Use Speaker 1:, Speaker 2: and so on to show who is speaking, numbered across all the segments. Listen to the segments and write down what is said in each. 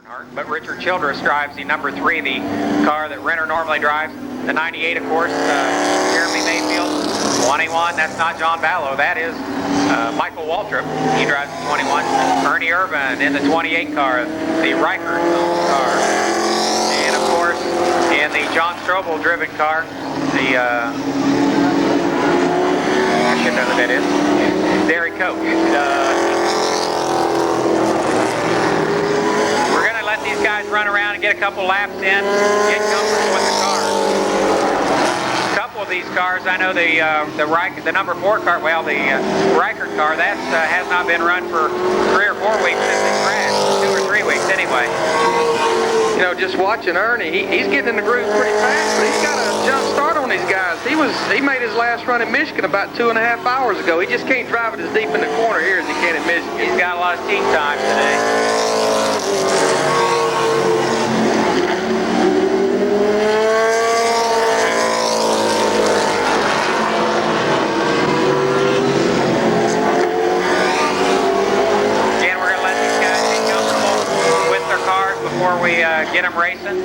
Speaker 1: But Richard Childress drives the number 3, the car that Renner normally drives. The 98, of course, Jeremy Mayfield. 21, that's not John Ballow, that is Michael Waltrip. He drives the 21. Ernie Irvin in the 28 car, the Riker car. And of course, in the John Strobel driven car, the, I should know who that is, Derry Coach. We're going to let these guys run around and get a couple laps in, get comfortable with the cars. A couple of these cars, I know the number 4 car, well, the Riker car, that has not been run for 3 or 4 weeks since it crashed. 2 or 3 weeks anyway.
Speaker 2: You know, just watching Ernie, he's getting in the groove pretty fast, but he's got a jump start on these guys. He made his last run in Michigan about 2.5 hours ago. He just can't drive it as deep in the corner here as he can in Michigan.
Speaker 1: He's got a lot of team time today. Before we get them racing.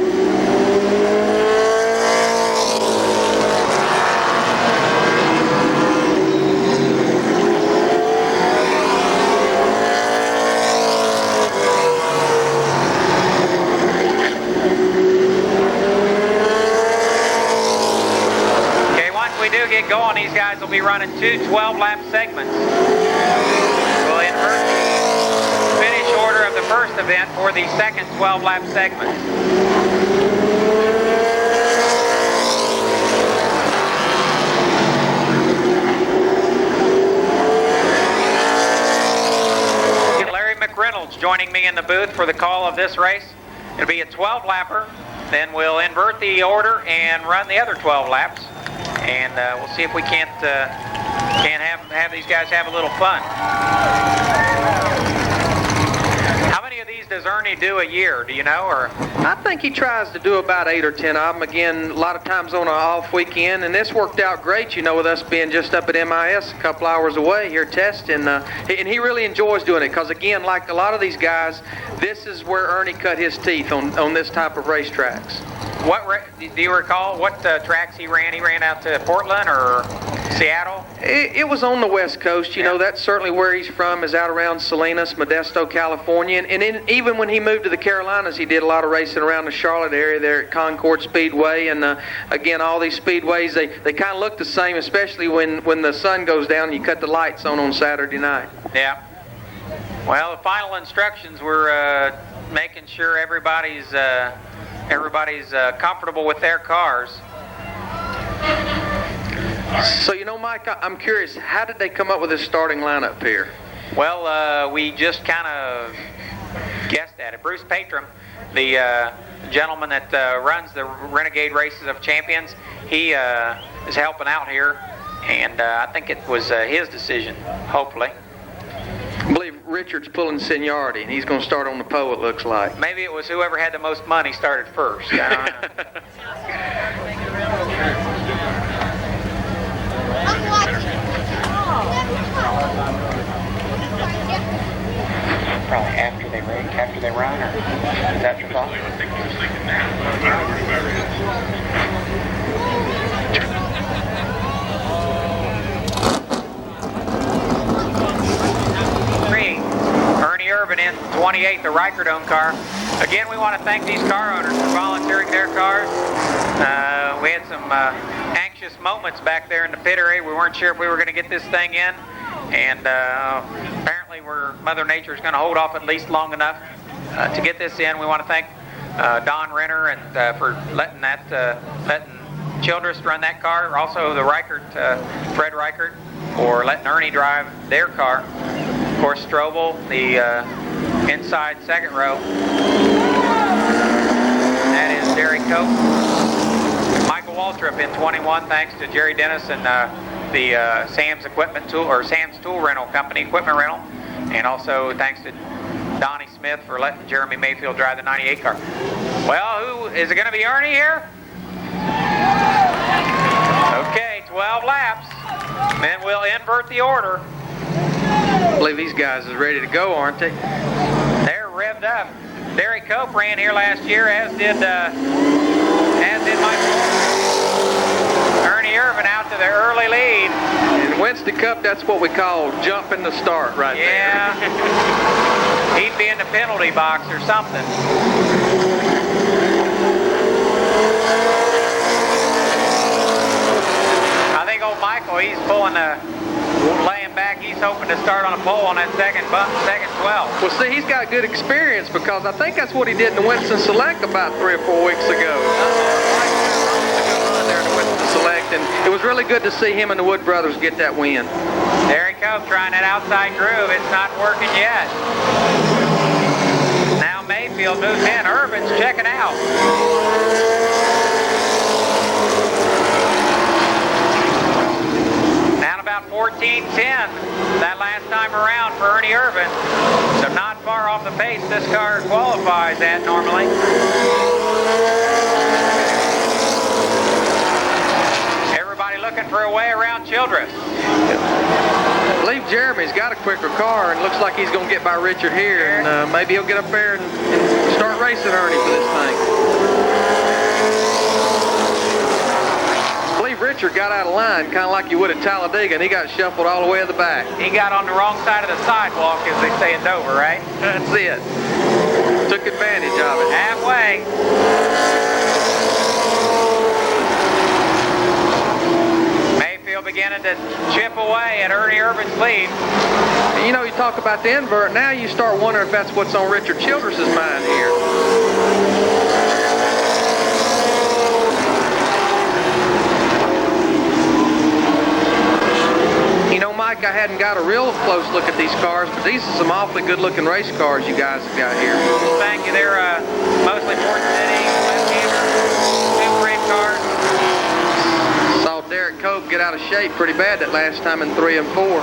Speaker 1: Okay, once we do get going, these guys will be running 2 12-lap segments. We'll invert the finish order of the first event for the second 12-lap segment. Larry McReynolds joining me in the booth for the call of this race. It'll be a 12-lapper. Then we'll invert the order and run the other 12 laps. And we'll see if we can't have these guys have a little fun. How many of these does Ernie do a year? Do you know? Or
Speaker 2: I think he tries to do about 8 or 10 of them. Again, a lot of times on an off weekend, and this worked out great. You know, with us being just up at MIS a couple hours away here testing, and he really enjoys doing it because, again, like a lot of these guys, this is where Ernie cut his teeth on this type of racetracks.
Speaker 1: Do you recall what tracks he ran? He ran out to Portland or Seattle?
Speaker 2: It was on the West Coast. You know, that's certainly where he's from, is out around Salinas, Modesto, California. And even when he moved to the Carolinas, he did a lot of racing around the Charlotte area there at Concord Speedway. And, again, all these speedways, they kind of look the same, especially when the sun goes down and you cut the lights on Saturday night.
Speaker 1: Yeah. Well, the final instructions were making sure everybody's comfortable with their cars.
Speaker 2: So, you know, Mike, I'm curious, how did they come up with this starting lineup here?
Speaker 1: Well, we just kind of guessed at it. Bruce Patram, the gentleman that runs the Renegade Races of Champions, he is helping out here, and I think it was his decision, hopefully.
Speaker 2: I believe Richard's pulling seniority, and he's going to start on the pole, it looks like.
Speaker 1: Maybe it was whoever had the most money started first. I don't know. Probably after they run, or is that your thought? Ernie Irvin in 28, the Rikerdome car. Again, we want to thank these car owners for volunteering their cars. We had some anxious moments back there in the pit area. We weren't sure if we were going to get this thing in, and apparently Mother Nature is going to hold off at least long enough to get this in. We want to thank Don Renner and for letting Childress run that car. Also the Fred Reichert, for letting Ernie drive their car. Of course, Strobel, the inside second row. That is Derek Cope. Michael Waltrip in 21, thanks to Jerry Dennis and the Sam's Tool Rental Company, equipment rental. And also thanks to Donnie Smith for letting Jeremy Mayfield drive the 98 car. Well, is it going to be Ernie here? Okay, 12 laps. Then we'll invert the order.
Speaker 2: I believe these guys are ready to go, aren't they?
Speaker 1: They're revved up. Derek Cope ran here last year, as did Mike. Ernie Irvin out to the early lead.
Speaker 2: In Winston Cup, that's what we call jumping the start right there.
Speaker 1: Yeah. He'd be in the penalty box or something. I think old Michael, he's laying back. He's hoping to start on a pole on that second 12.
Speaker 2: Well, see, he's got good experience because I think that's what he did in the Winston Select about 3 or 4 weeks ago. There in the Winston Select, and it was really good to see him and the Wood brothers get that win.
Speaker 1: Derek Cope trying that outside groove. It's not working yet. Now Mayfield moves in. Irvin's checking out. Down about 14:10 that last time around for Ernie Irvin. So not far off the pace this car qualifies at normally. Everybody looking for a way around Childress.
Speaker 2: I believe Jeremy's got a quicker car and looks like he's going to get by Richard here, and maybe he'll get up there and start racing Ernie for this thing. I believe Richard got out of line, kind of like you would at Talladega, and he got shuffled all the way to the back.
Speaker 1: He got on the wrong side of the sidewalk, as they say in Dover, right?
Speaker 2: That's it. Took advantage of it.
Speaker 1: Halfway. Beginning to chip away at Ernie Irvin's lead.
Speaker 2: And you know, you talk about the invert, now you start wondering if that's what's on Richard Childress' mind here. You know, Mike, I hadn't got a real close look at these cars, but these are some awfully good-looking race cars you guys have got here.
Speaker 1: Thank you. They're mostly Ford City, left-hander, two great cars.
Speaker 2: Derek Cope get out of shape pretty bad that last time in 3 and 4.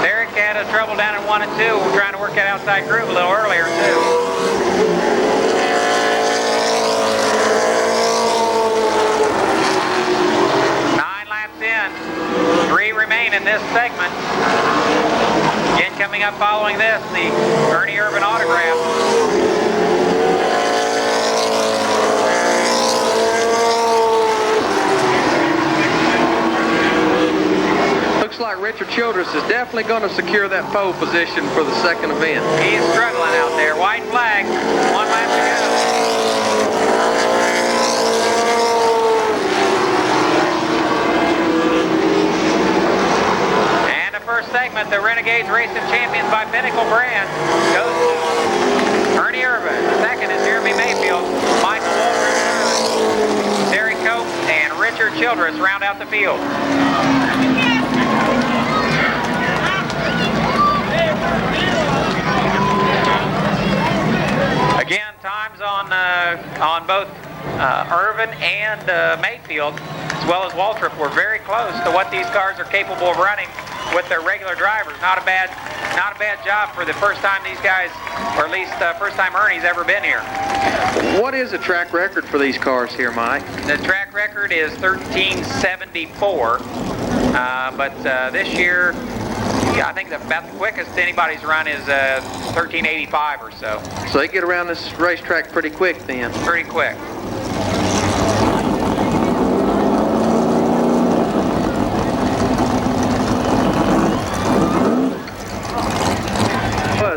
Speaker 1: Derek had a trouble down in 1 and 2. We're trying to work that outside groove a little earlier too. 9 laps in. 3 remain in this segment. Again, coming up following this, the Ernie Irvin autograph.
Speaker 2: Looks like Richard Childress is definitely going to secure that pole position for the second event.
Speaker 1: He's struggling out there. White flag. 1 lap to go. And the first segment, the Renegades Racing Champions by Pinnacle Brand, goes to Ernie Irvin. The second is Jeremy Mayfield, Michael Walter, Derek Cope, and Richard Childress round out the field. Again, times on both Irvin and Mayfield, as well as Waltrip, were very close to what these cars are capable of running with their regular drivers. Not a bad job for the first time these guys, or at least first time Ernie's ever been here.
Speaker 2: What is the track record for these cars here, Mike?
Speaker 1: The track record is 1374, but this year, yeah, I think about the quickest anybody's run is 1385 or so.
Speaker 2: So they get around this racetrack pretty quick then.
Speaker 1: Pretty quick.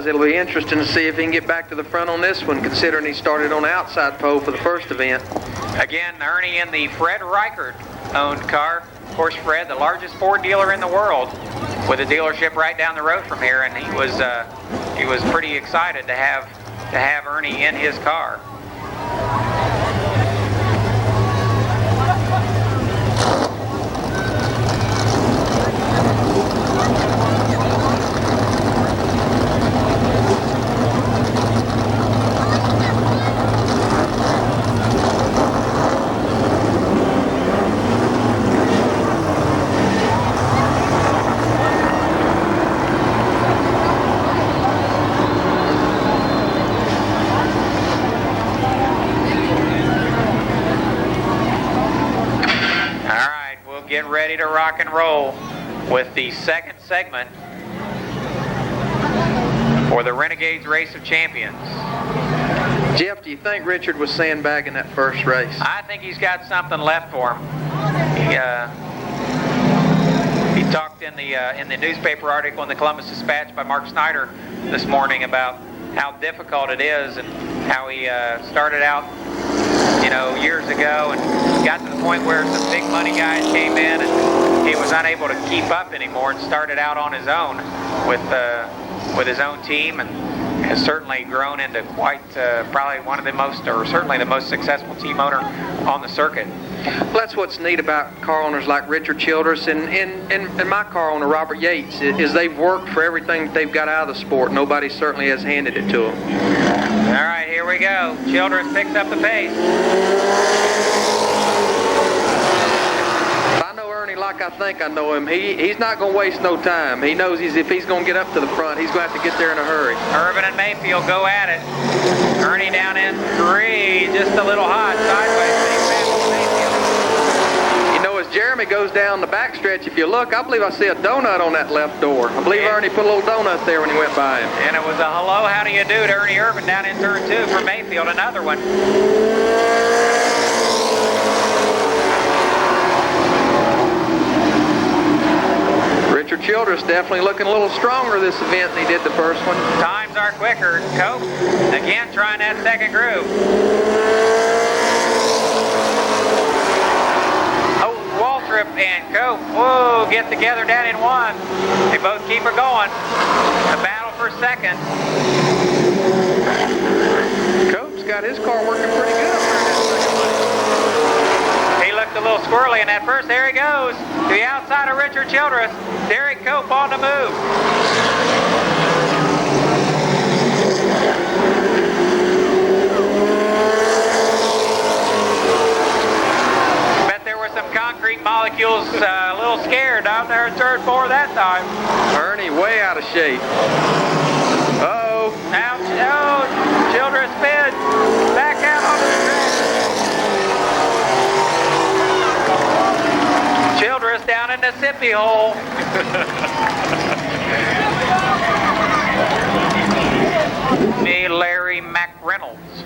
Speaker 2: It'll be interesting to see if he can get back to the front on this one, considering he started on the outside pole for the first event.
Speaker 1: Again, Ernie in the Fred Reichert-owned car. Of course, Fred, the largest Ford dealer in the world, with a dealership right down the road from here, and he was pretty excited to have Ernie in his car. Get ready to rock and roll with the second segment for the Renegades Race of Champions.
Speaker 2: Jeff, do you think Richard was sandbagging that first race?
Speaker 1: I think he's got something left for him. He talked in the newspaper article in the Columbus Dispatch by Mark Snyder this morning about how difficult it is and how he started out, years ago and got to the point where some big money guys came in and he was unable to keep up anymore and started out on his own with his own team and has certainly grown into quite probably one of the most, or certainly the most successful team owner on the circuit.
Speaker 2: Well, that's what's neat about car owners like Richard Childress and my car owner Robert Yates is they've worked for everything that they've got out of the sport. Nobody certainly has handed it to them.
Speaker 1: All right, here we go. Childress picks up the pace.
Speaker 2: If I know Ernie like I think I know him, he's not going to waste no time. He knows if he's going to get up to the front, he's going to have to get there in a hurry.
Speaker 1: Irvin and Mayfield go at it. Ernie down in 3, just a little hot, sideways.
Speaker 2: As Jeremy goes down the backstretch, if you look, I believe I see a donut on that left door. I believe Ernie put a little donut there when he went by him.
Speaker 1: And it was a hello, how do you do to Ernie Irvin down in turn 2 for Mayfield, another one.
Speaker 2: Richard Childress definitely looking a little stronger this event than he did the first one.
Speaker 1: Times are quicker. Cope, again, trying that second groove. Waltrip and Cope, whoa, get together down in 1. They both keep her going. A battle for second.
Speaker 2: Cope's got his car working pretty good up there in that second place.
Speaker 1: He looked a little squirrely in that first. There he goes to the outside of Richard Childress. Derek Cope on the move. Some concrete molecules a little scared down there in turn 4 that time.
Speaker 2: Ernie way out of shape. Uh-oh.
Speaker 1: Ouch. Oh, Childress spin. Back out onto the track. Childress down in the sippy hole. Me, Larry McReynolds,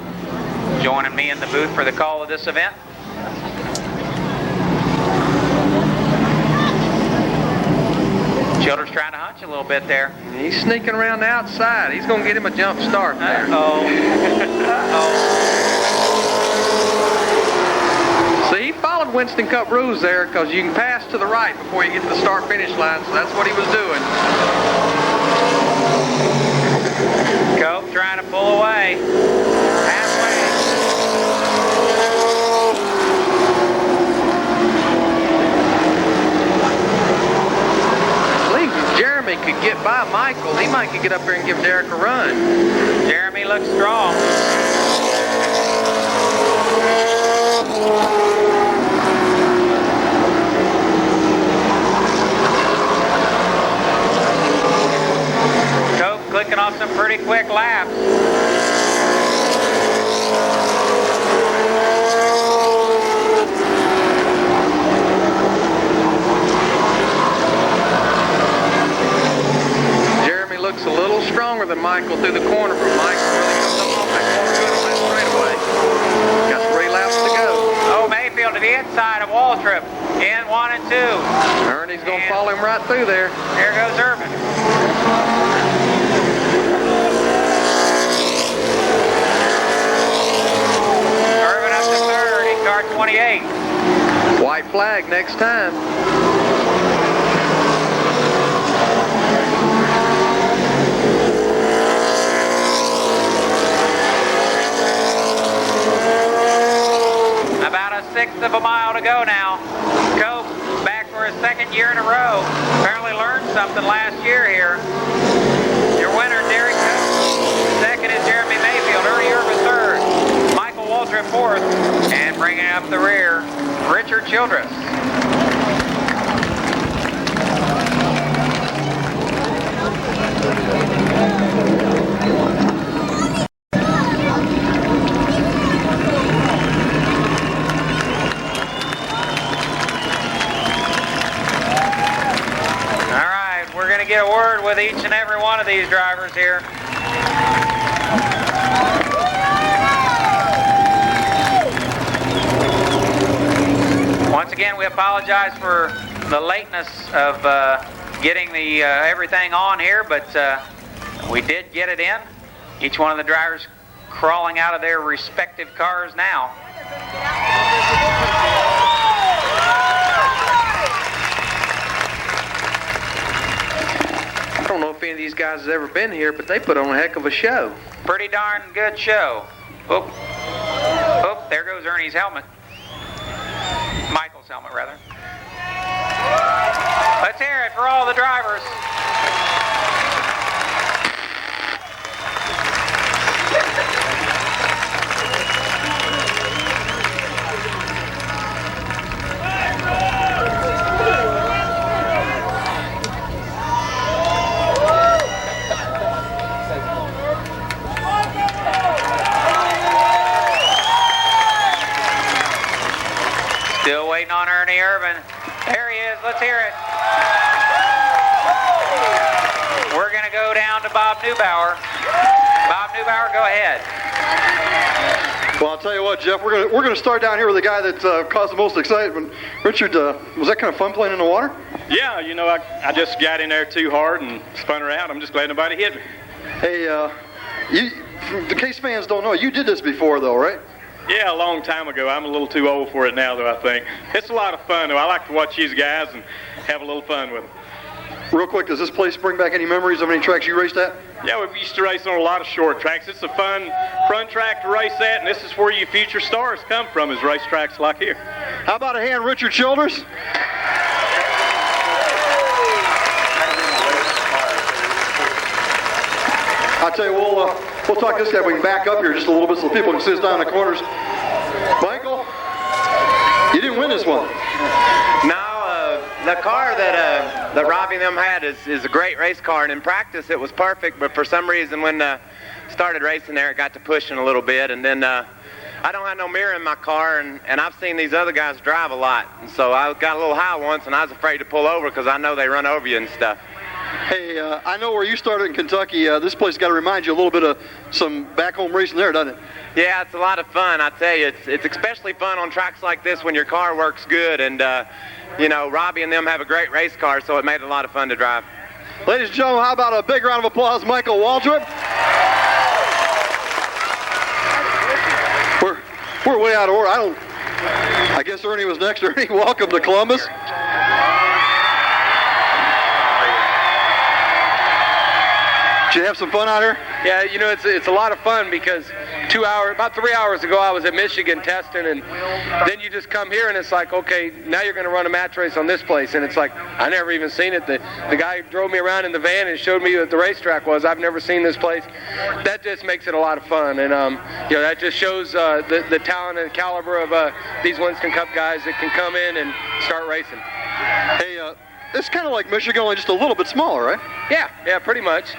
Speaker 1: joining me in the booth for the call of this event. Childress trying to hunch a little bit there.
Speaker 2: He's sneaking around the outside. He's going to get him a jump start there.
Speaker 1: Uh-oh.
Speaker 2: See, he followed Winston Cup rules there because you can pass to the right before you get to the start-finish line, so that's what he was doing.
Speaker 1: Cope trying to pull away. Halfway.
Speaker 2: Jeremy could get by Michael. He might could get up there and give Derek a run.
Speaker 1: Jeremy looks strong. Cope clicking off some pretty quick laps.
Speaker 2: Looks a little stronger than Michael through the corner, but Michael really comes up off that corner good on that straightaway. Got 3 laps to go.
Speaker 1: Oh, Mayfield to the inside of Waltrip. In 1 and 2.
Speaker 2: Ernie's going to follow him right through there.
Speaker 1: There goes Irvin. Irvin up to 3rd in car 28.
Speaker 2: White flag next time.
Speaker 1: About a 1/6 of a mile to go now. Cope back for his 2nd year in a row. Apparently learned something last year here. Your winner, Derek Cope. 2nd is Jeremy Mayfield. Ernie Irvin 3rd. Michael Waltrip 4th. And bringing up the rear, Richard Childress. Get a word with each and every one of these drivers here. Once again, we apologize for the lateness of getting the everything on here, but we did get it in. Each one of the drivers crawling out of their respective cars now.
Speaker 2: I don't know if any of these guys has ever been here, but they put on a heck of a show.
Speaker 1: Pretty darn good show. Oh, there goes Ernie's helmet. Michael's helmet, rather. Let's hear it for all the drivers. Still waiting on Ernie Irvin. There he is. Let's hear it. We're going to go down to Bob Neubauer. Bob Neubauer, go ahead.
Speaker 3: Well, I'll tell you what, Jeff, we're gonna start down here with the guy that caused the most excitement. Richard, was that kind of fun playing in the water?
Speaker 4: Yeah, you know, I just got in there too hard and spun around. I'm just glad nobody hit me.
Speaker 3: Hey, the Case fans don't know, you did this before, though, right?
Speaker 4: Yeah, a long time ago. I'm a little too old for it now, though, I think. It's a lot of fun, though. I like to watch these guys and have a little fun with them.
Speaker 3: Real quick, does this place bring back any memories of any tracks you raced at?
Speaker 4: Yeah, we used to race on a lot of short tracks. It's a fun track to race at, and this is where your future stars come from, is racetracks like here.
Speaker 3: How about a hand, Richard Childers? I'll tell you, we'll talk this guy. We can back up here just a little bit so people can see us down in the corners. Michael, you didn't win this one.
Speaker 5: No, the car that Robbie and them had is a great race car, and in practice it was perfect, but for some reason when started racing there it got to pushing a little bit, and then I don't have no mirror in my car, and I've seen these other guys drive a lot, and so I got a little high once and I was afraid to pull over because I know they run over you and stuff.
Speaker 3: Hey, I know where you started in Kentucky. This place got to remind you a little bit of some back-home racing there, doesn't it?
Speaker 5: Yeah, it's a lot of fun. I tell you, it's especially fun on tracks like this when your car works good, and you know, Robbie and them have a great race car, so it made it a lot of fun to drive.
Speaker 3: Ladies and gentlemen, how about a big round of applause, Michael Waldrop? We're way out of order. I guess Ernie was next. Ernie, welcome to Columbus. Did you have some fun out here?
Speaker 6: Yeah, you know, it's a lot of fun because about 3 hours ago I was at Michigan testing, and then you just come here and it's like, okay, now you're going to run a match race on this place, and it's like, I never even seen it. The guy drove me around in the van and showed me what the racetrack was. I've never seen this place. That just makes it a lot of fun, and you know, that just shows the talent and caliber of these Winston Cup guys that can come in and start racing.
Speaker 3: Hey, it's kind of like Michigan, only just a little bit smaller, right?
Speaker 6: Yeah, pretty much.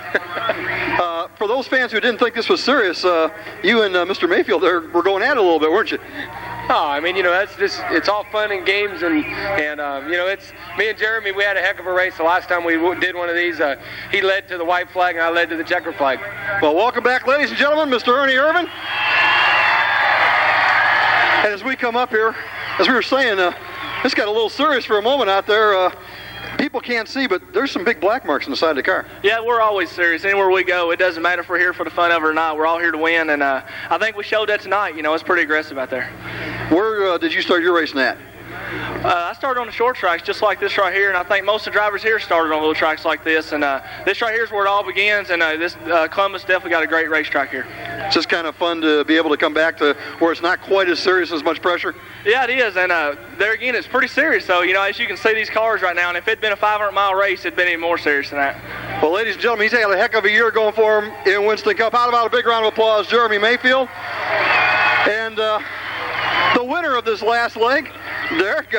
Speaker 3: For those fans who didn't think this was serious, you and Mr. Mayfield were going at it a little bit, weren't you?
Speaker 6: Oh, I mean, you know, it's all fun and games, and you know, it's me and Jeremy. We had a heck of a race the last time we did one of these. He led to the white flag, and I led to the checker flag.
Speaker 3: Well, welcome back, ladies and gentlemen, Mr. Ernie Irvin. And as we come up here, as we were saying, this got a little serious for a moment out there. People can't see, but there's some big black marks on the side of the car.
Speaker 7: Yeah, we're always serious. Anywhere we go, it doesn't matter if we're here for the fun of it or not. We're all here to win, and I think we showed that tonight. You know, it's pretty aggressive out there.
Speaker 3: Where did you start your racing at?
Speaker 7: I started on the short tracks just like this right here, and I think most of the drivers here started on little tracks like this, and this right here is where it all begins, and this Columbus definitely got a great racetrack here.
Speaker 3: It's just kind of fun to be able to come back to where it's not quite as serious, as much pressure.
Speaker 7: Yeah, it is, and there again, it's pretty serious. So, you know, as you can see these cars right now, and if it'd been a 500-mile race, it'd been even more serious than that.
Speaker 3: Well, ladies and gentlemen, he's had a heck of a year going for him in Winston Cup. How about a big round of applause, Jeremy Mayfield? And the winner of this last leg, Derek,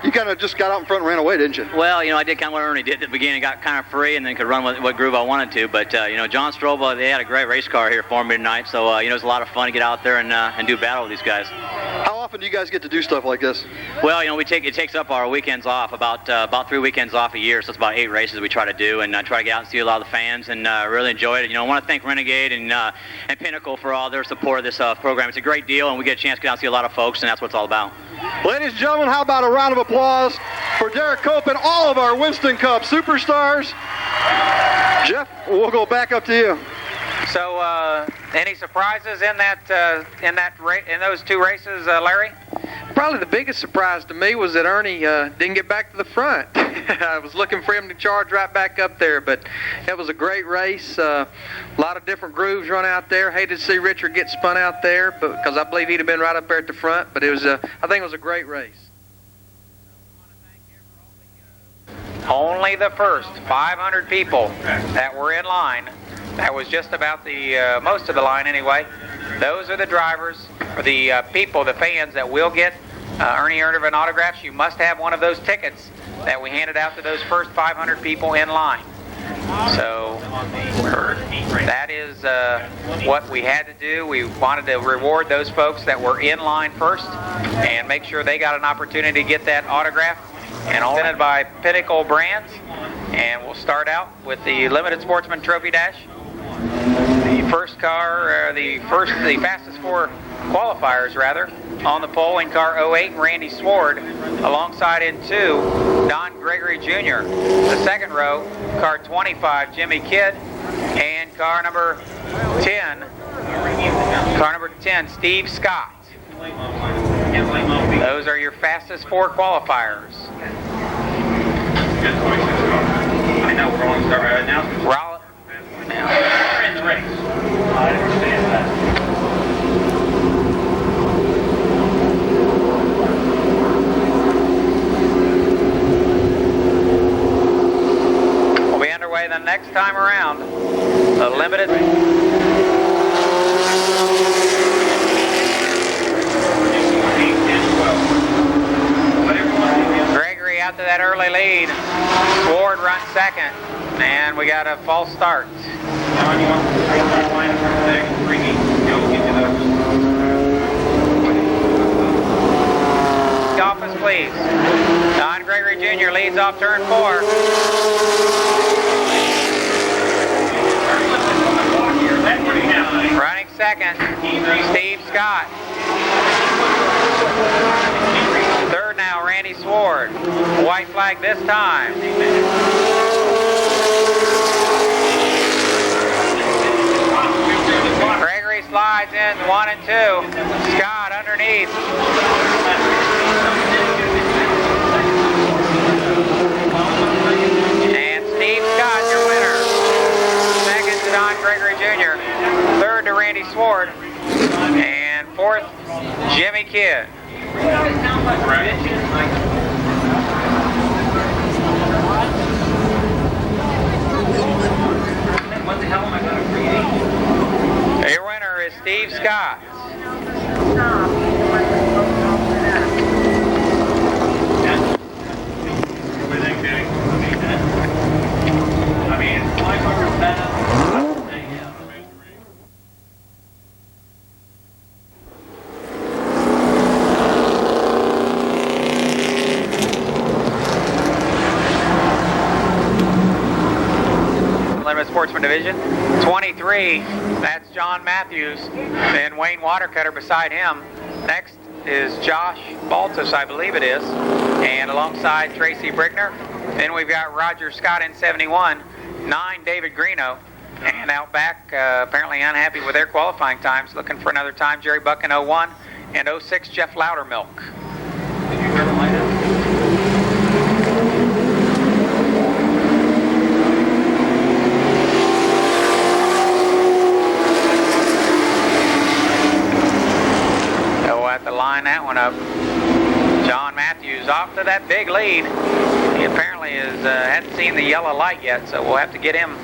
Speaker 3: you kind of just got out in front and ran away, didn't you?
Speaker 8: Well, you know, I did kind of what Ernie did at the beginning, got kind of free and then could run what groove I wanted to. But, you know, John Strobel, they had a great race car here for me tonight. So, you know, it was a lot of fun to get out there and do battle with these guys.
Speaker 3: How often do you guys get to do stuff like this?
Speaker 8: Well, you know, it takes up our weekends off, about 3 weekends off a year, so it's about 8 races we try to do, and try to get out and see a lot of the fans, and really enjoy it. You know, I want to thank Renegade and Pinnacle for all their support of this program. It's a great deal, and we get a chance to get out and see a lot of folks, and that's what it's all about.
Speaker 3: Ladies and gentlemen, how about a round of applause for Derek Cope and all of our Winston Cup superstars? Jeff, we'll go back up to you.
Speaker 1: So, any surprises in those 2 races, Larry?
Speaker 2: Probably the biggest surprise to me was that Ernie didn't get back to the front. I was looking for him to charge right back up there, but it was a great race. A lot of different grooves run out there. Hated to see Richard get spun out there, because I believe he'd have been right up there at the front. But it was, I think it was a great race.
Speaker 1: Only the first 500 people that were in line. That was just about the most of the line anyway. Those are the drivers, or the people, the fans that will get Ernie Ervin autographs. You must have one of those tickets that we handed out to those first 500 people in line. So that is what we had to do. We wanted to reward those folks that were in line first and make sure they got an opportunity to get that autograph. And all presented by Pinnacle Brands. And we'll start out with the Limited Sportsman Trophy Dash. The first car, the fastest 4 qualifiers rather, on the pole in car 08, Randy Sword, alongside in 2, Don Gregory Jr. The second row, car 25, Jimmy Kidd, and car number 10, Steve Scott. Those are your fastest 4 qualifiers.
Speaker 9: I know we're only starting right now. We're in the race. I understand that.
Speaker 1: We'll be underway the next time around. The limited. Gregory out to that early lead. Sword runs second, and we got a false start. Office, please. Don Gregory Jr. leads off turn 4. Running second, Steve Scott. Third now, Randy Sword. White flag this time. Gregory slides in 1 and 2. Scott underneath. And Steve Scott, your winner. Second to Don Gregory Jr. Third to Randy Sword. And fourth, Jimmy Kidd.
Speaker 9: What the hell am I going to read?
Speaker 1: Your winner is Steve Scott. Limited Sportsman Division. 23, that's John Matthews. Then Wayne Watercutter beside him. Next is Josh Baltus, I believe it is. And alongside Tracy Brickner. Then we've got Roger Scott in 71. 9, David Greeno. And out back, apparently unhappy with their qualifying times. Looking for another time, Jerry Buck in 01. And 06, Jeff Loudermilk. To line that one up. John Matthews off to that big lead. He apparently hadn't seen the yellow light yet, so we'll have to get him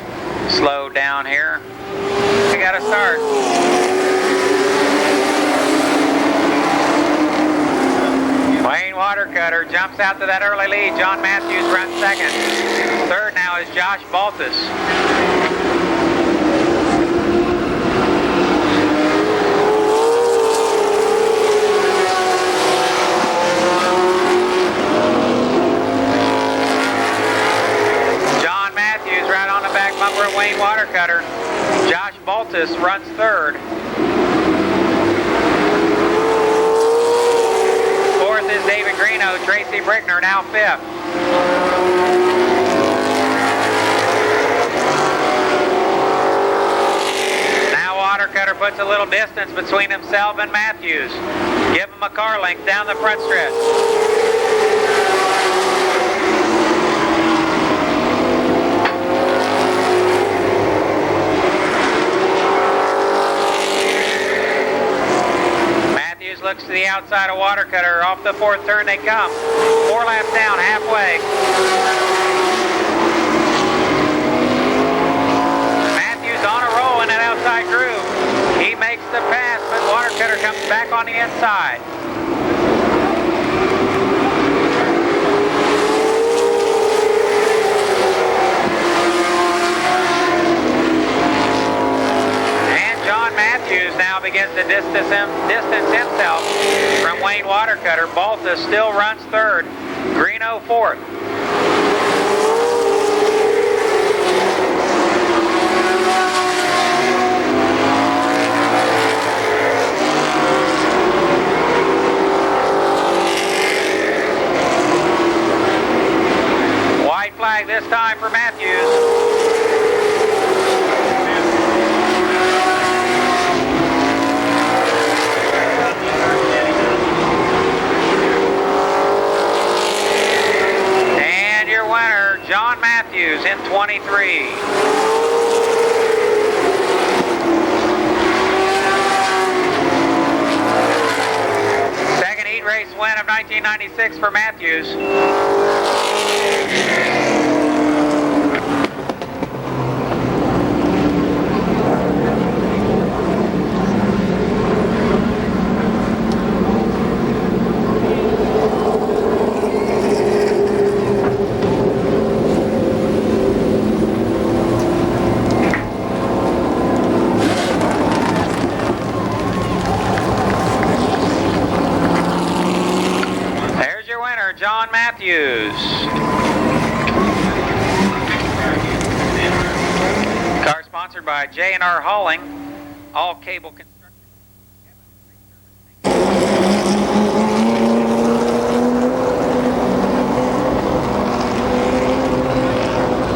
Speaker 1: slowed down here. We got to start. Wayne Watercutter jumps out to that early lead. John Matthews runs second. Third now is Josh Baltus. Wayne Watercutter, Josh Baltus runs third. Fourth is David Greeno, Tracy Brickner now fifth. Now Watercutter puts a little distance between himself and Matthews. Give him a car length down the front stretch. Looks to the outside of Watercutter. Off the fourth turn they come. 4 laps down, halfway. Matthews on a roll in that outside groove. He makes the pass, but Watercutter comes back on the inside. Matthews now begins to distance himself from Wayne Watercutter. Baltus still runs third. Greeno fourth. White flag this time for Matthews. John Matthews in 23. Second heat race win of 1996 for Matthews. John Matthews. Car sponsored by J&R Hauling, all cable construction.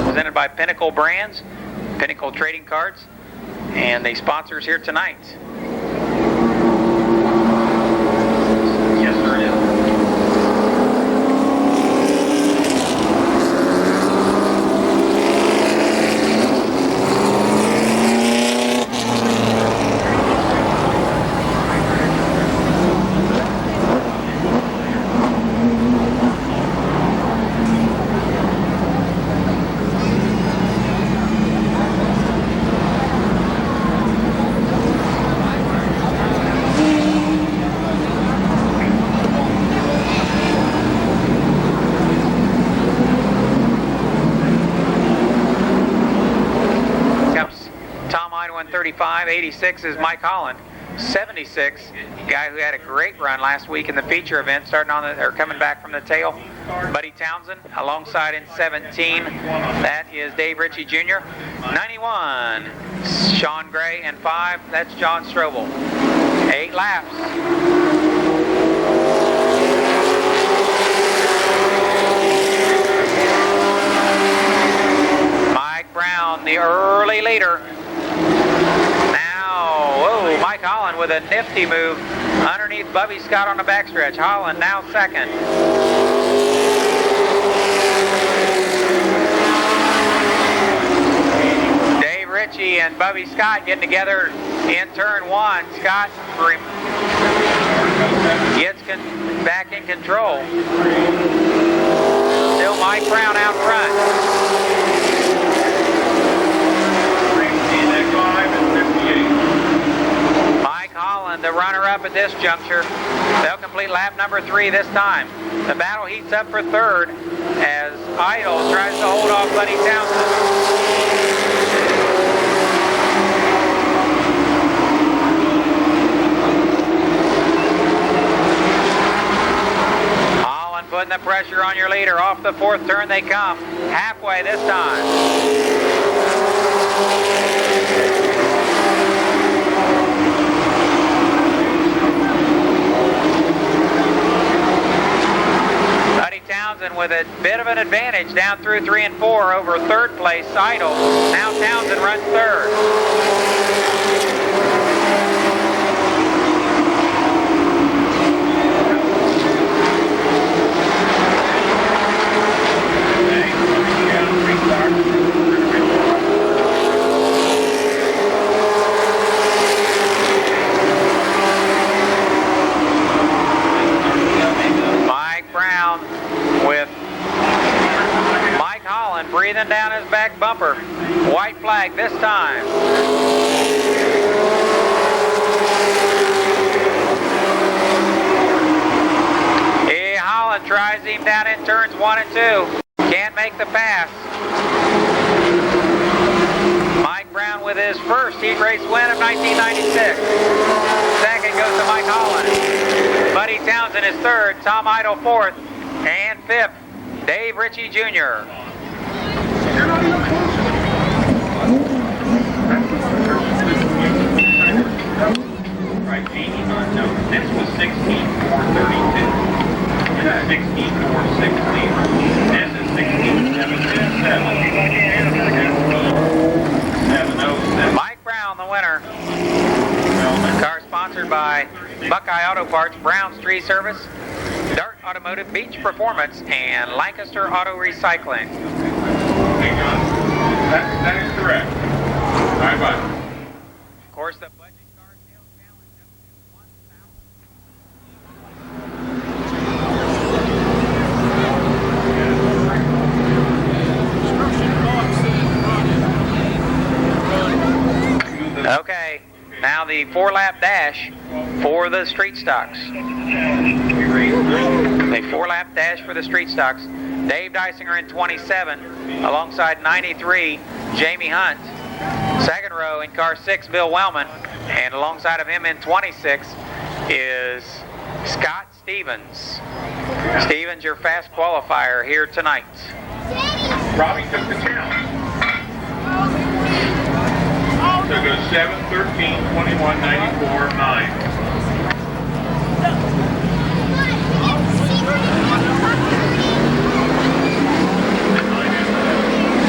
Speaker 1: Presented by Pinnacle Brands, Pinnacle Trading Cards, and the sponsors here tonight. Yes, sir, it is. Tom Hyde 135, 86 is Mike Holland, 76, guy who had a great run last week in the feature event, coming back from the tail. Buddy Townsend alongside in 17. That is Dave Ritchie Jr. 91, Sean Gray, and 5. That's John Strobel. 8 laps. Mike Brown, the early leader. Mike Holland with a nifty move underneath Bubby Scott on the backstretch. Holland now second. Dave Ritchie and Bubby Scott getting together in turn 1. Scott gets back in control. Still Mike Brown out front. Holland, the runner-up at this juncture. They'll complete lap number 3 this time. The battle heats up for third as Idle tries to hold off Buddy Townsend. Holland putting the pressure on your leader. Off the 4th turn they come. Halfway this time. Buddy Townsend with a bit of an advantage down through 3 and 4 over third place Seidel. Now Townsend runs third. Breathing down his back bumper. White flag this time. E. Holland tries him down in turns 1 and 2. Can't make the pass. Mike Brown with his first heat race win of 1996. Second goes to Mike Holland. Buddy Townsend is third. Tom Idle fourth. And fifth, Dave Ritchie Jr.
Speaker 9: Right, 80, no, this was 16,432. This is 16,460. This is 16,707.
Speaker 1: Mike Brown, the winner. Car sponsored by Buckeye Auto Parts, Brown's Tree Service, Dart Automotive, Beach Performance, and Lancaster Auto Recycling.
Speaker 9: That is correct. All right, bye.
Speaker 1: Of course, the budget car sales challenge up to Okay, now the 4-lap dash for the street stocks. A 4-lap dash for the street stocks. Dave Dysinger in 27, alongside 93, Jamie Hunt. Second row in car 6, Bill Wellman. And alongside of him in 26 is Scott Stevens. Stevens, your fast qualifier here tonight.
Speaker 9: Robbie took the challenge. So it goes 7, 13, 21, 94, 9.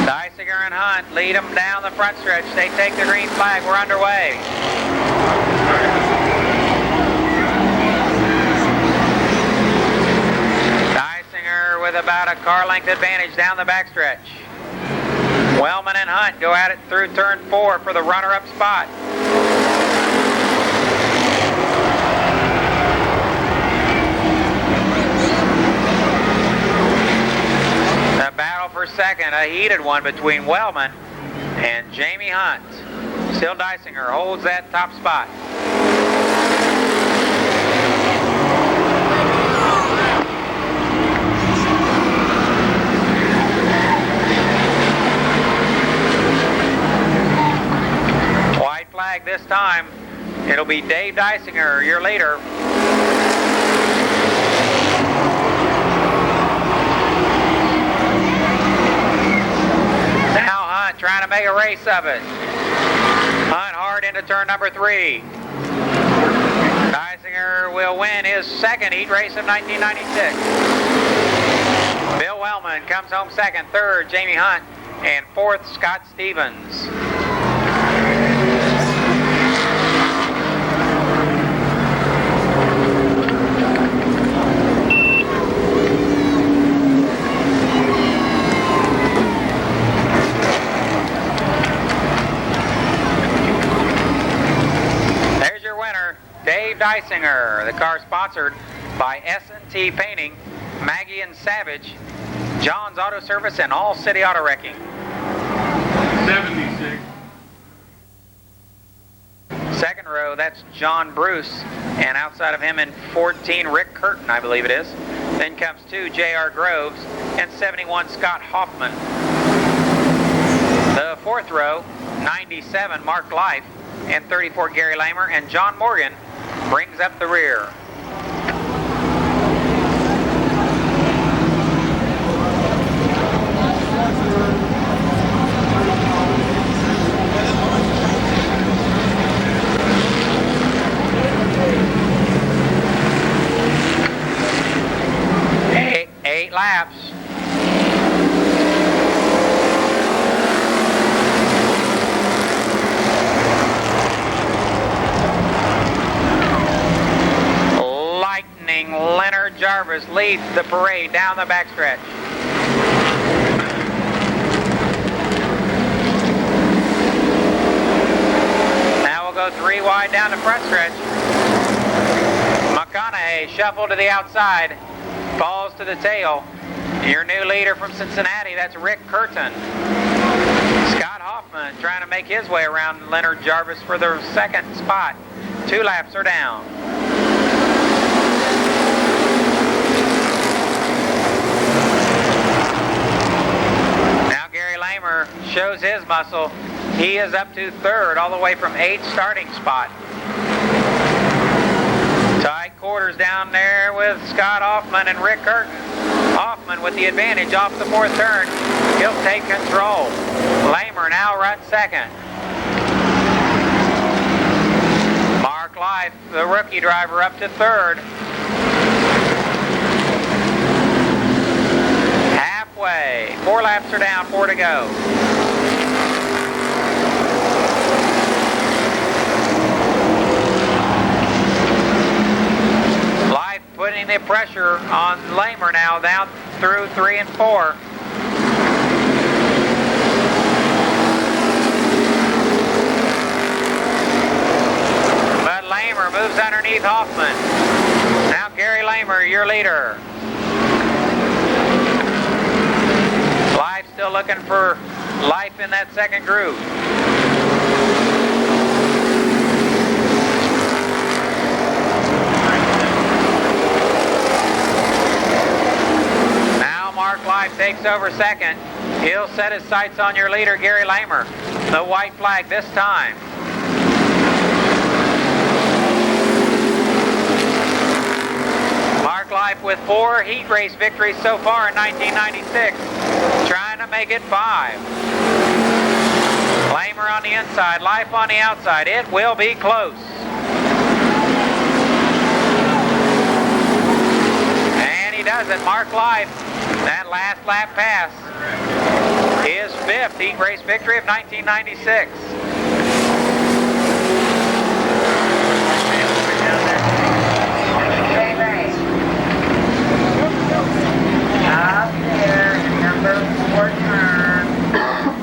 Speaker 1: Dysinger and Hunt lead them down the front stretch. They take the green flag. We're underway. Dysinger with about a car length advantage down the backstretch. Wellman and Hunt go at it through turn 4 for the runner-up spot. The battle for second, a heated one between Wellman and Jamie Hunt. Still Dysinger holds that top spot. White flag this time. It'll be Dave Dysinger, your leader. Now Hunt trying to make a race of it. Hunt hard into turn number 3. Dysinger will win his second heat race of 1996. Bill Wellman comes home second, third Jamie Hunt, and fourth Scott Stevens. Dave Dysinger. The car sponsored by S&T Painting, Maggie and Savage, John's Auto Service, and All City Auto Wrecking.
Speaker 9: 76.
Speaker 1: Second row, that's John Bruce, and outside of him in 14, Rick Curtin, I believe it is. Then comes 2, J.R. Groves, and 71, Scott Hoffman. The fourth row, 97, Mark Life, and 34, Gary Lamer, and John Morgan brings up the rear. Jarvis leads the parade down the backstretch. Now we'll go 3 wide down the front stretch. McConaughey shuffled to the outside, falls to the tail. Your new leader from Cincinnati, that's Rick Curtin. Scott Hoffman trying to make his way around Leonard Jarvis for the second spot. 2 laps are down. Now Gary Lamer shows his muscle. He is up to 3rd, all the way from 8th starting spot. Tight quarters down there with Scott Hoffman and Rick Curtin. Hoffman with the advantage off the 4th turn. He'll take control. Lamer now runs 2nd. Mark Life, the rookie driver, up to 3rd. Halfway. 4 laps are down, 4 to go. Life putting the pressure on Lamer now down through 3 and 4. But Lamer moves underneath Hoffman. Now Gary Lamer, your leader. Life still looking for life in that second groove. Mark Life takes over 2nd. He'll set his sights on your leader, Gary Lamer. The white flag this time. Mark Life with 4 heat race victories so far in 1996. Trying to make it 5. Lamer on the inside, Life on the outside. It will be close. And he does it. Mark Life. That last lap pass, his 5th heat race victory of 1996.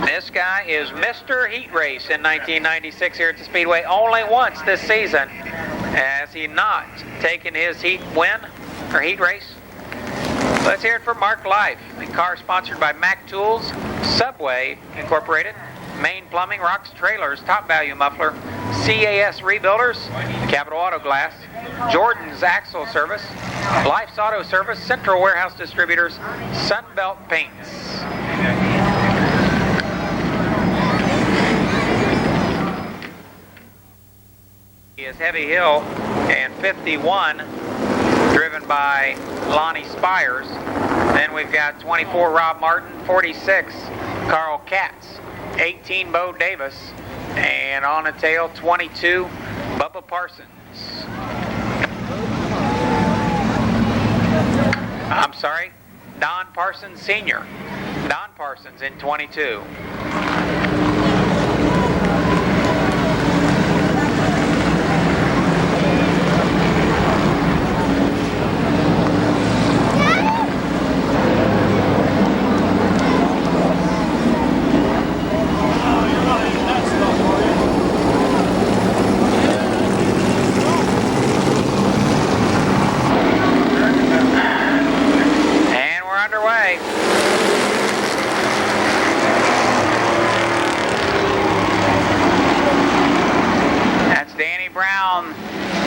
Speaker 1: This guy is Mr. Heat Race in 1996 here at the Speedway. Only once this season has he not taken his heat win or heat race. Let's hear it for Mark Life. The car sponsored by Mac Tools, Subway Incorporated, Main Plumbing, Rocks Trailers, Top Value Muffler, CAS Rebuilders, Capital Auto Glass, Jordan's Axle Service, Life's Auto Service, Central Warehouse Distributors, Sunbelt Paints. He is Heavy Hill and 51. Driven by Lonnie Spires. Then we've got 24 Rob Martin, 46 Carl Katz, 18 Bo Davis, and on the tail 22 Bubba Parsons. I'm sorry, Don Parsons Sr. Don Parsons in 22.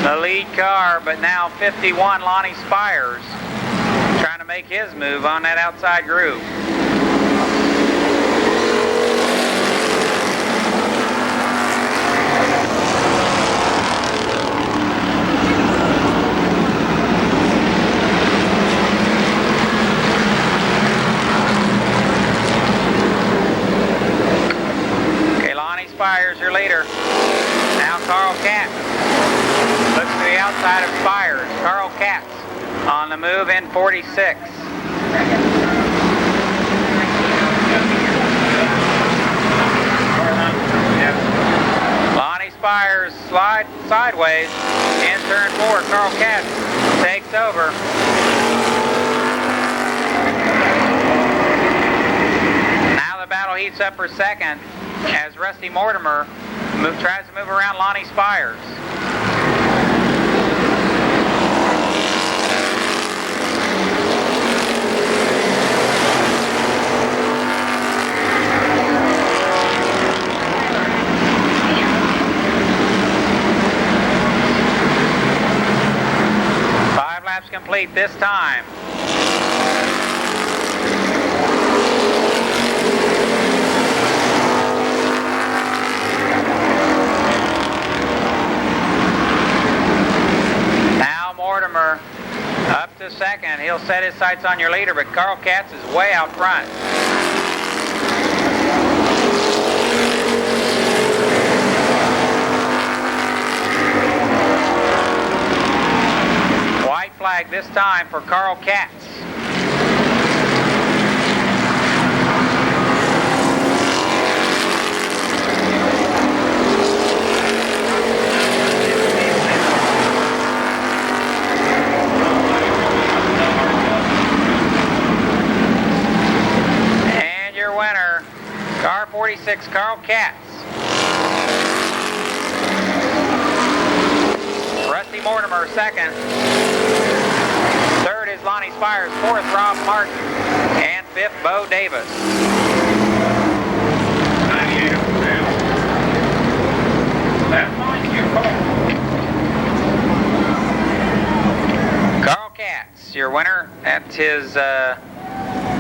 Speaker 1: The lead car, but now 51 Lonnie Spires trying to make his move on that outside groove. Okay, Lonnie Spires, your leader. Now Carl Katz. Looks to the outside of Spires. Carl Katz on the move in 46. Lonnie Spires slides sideways in turn 4. Carl Katz takes over. heats up for second as Rusty Mortimer tries to move around Lonnie Spires. Complete this time. Now Mortimer up to second. He'll set his sights on your leader, but Carl Katz is way out front. Flag this time for Carl Katz. And your winner, car 46, Carl Katz. Rusty Mortimer second. Third is Lonnie Spires, fourth Rob Martin, and fifth Bo Davis. Carl Katz, your winner. That's his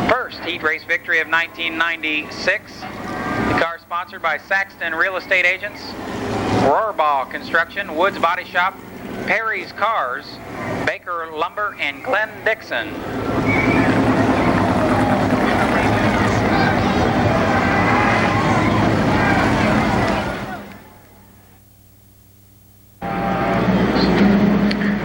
Speaker 1: first heat race victory of 1996. The car is sponsored by Saxton Real Estate Agents, Rohrbach Construction, Woods Body Shop, Perry's Cars, Baker Lumber, and Glenn Dixon.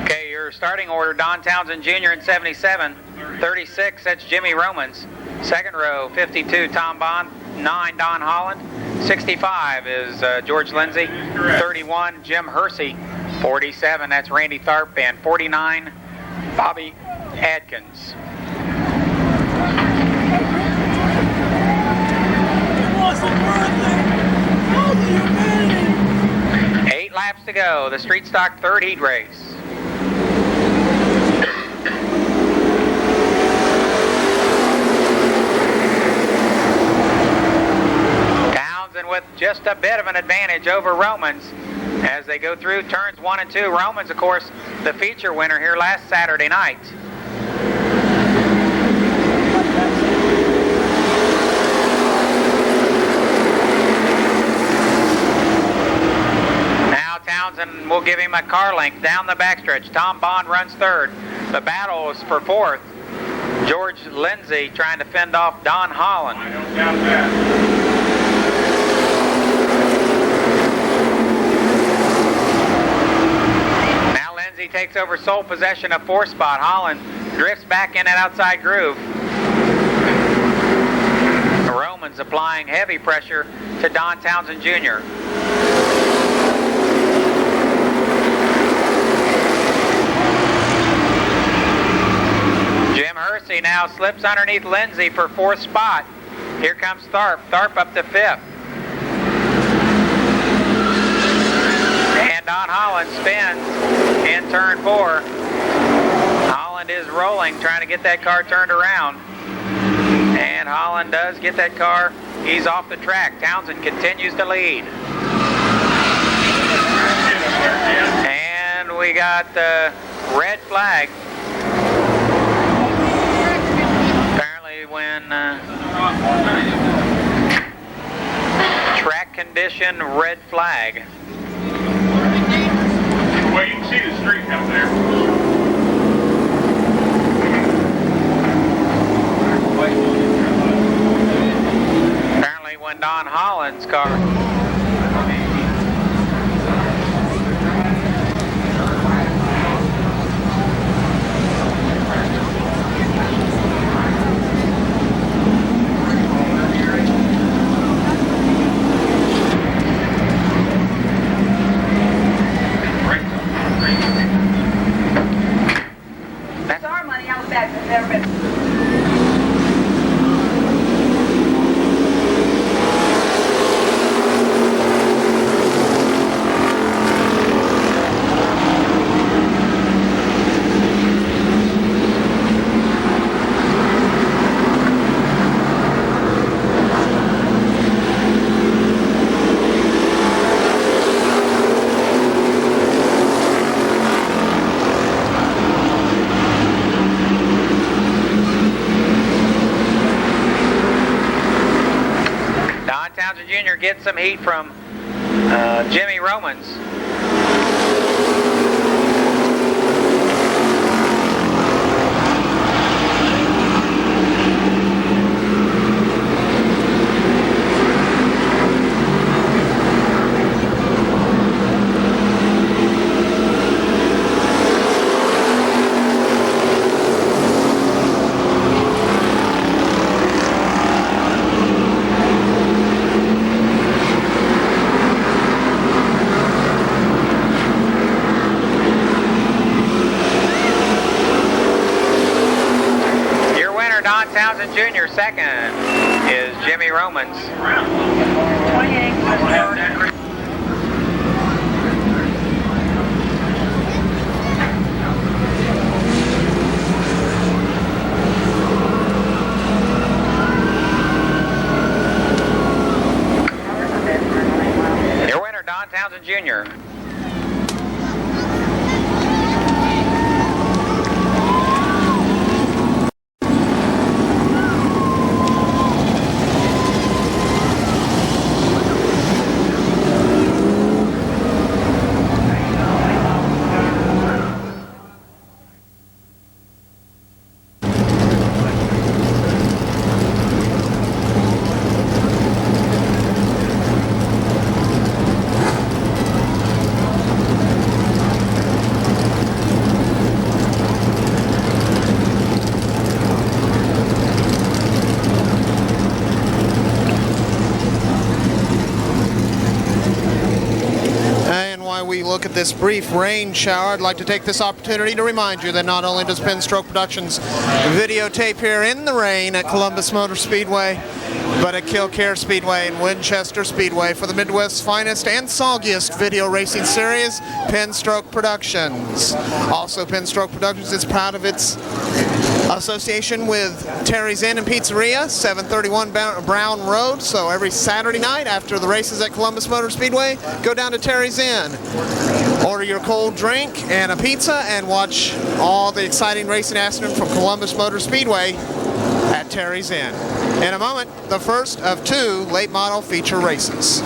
Speaker 1: Okay, your starting order: Don Townsend Jr. in 77, 36, that's Jimmy Romans. Second row, 52, Tom Bond, 9, Don Holland. 65 is George Lindsay. 31, Jim Hersey. 47, that's Randy Tharp, and 49, Bobby Adkins. Eight laps to go, the street stock third heat race. Townsend with just a bit of an advantage over Romans as they go through turns 1 and 2. Romans, of course, the feature winner here last Saturday night. Now Townsend will give him a car length down the backstretch. Tom Bond runs third. The battle is for fourth. George Lindsay trying to fend off Don Holland. Lindsay takes over sole possession of fourth spot. Holland drifts back in that outside groove. Romans applying heavy pressure to Don Townsend Jr. Jim Hersey now slips underneath Lindsay for fourth spot. Here comes Tharp. Tharp up to fifth. And Don Holland spins in turn 4. Holland is rolling, trying to get that car turned around. And Holland does get that car. He's off the track. Townsend continues to lead. And we got the red flag. Apparently when track condition red flag.
Speaker 4: Well, you can see the street up there.
Speaker 1: Apparently when Don Holland's car... Townsend Jr. gets some heat from Jimmy Romans. Townsend Jr. Second is Jimmy Romans. Your winner, Don Townsend Jr.
Speaker 10: We look at this brief rain shower. I'd like to take this opportunity to remind you that not only does Pennstroke Productions videotape here in the rain at Columbus Motor Speedway, but at Kilcare Speedway and Winchester Speedway for the Midwest's finest and soggiest video racing series, Pennstroke Productions. Also, Pennstroke Productions is proud of its association with Terry's Inn and Pizzeria, 731 Brown Road. So every Saturday night after the races at Columbus Motor Speedway, go down to Terry's Inn. Order your cold drink and a pizza and watch all the exciting racing action from Columbus Motor Speedway at Terry's Inn. In a moment, the first of two late model feature races.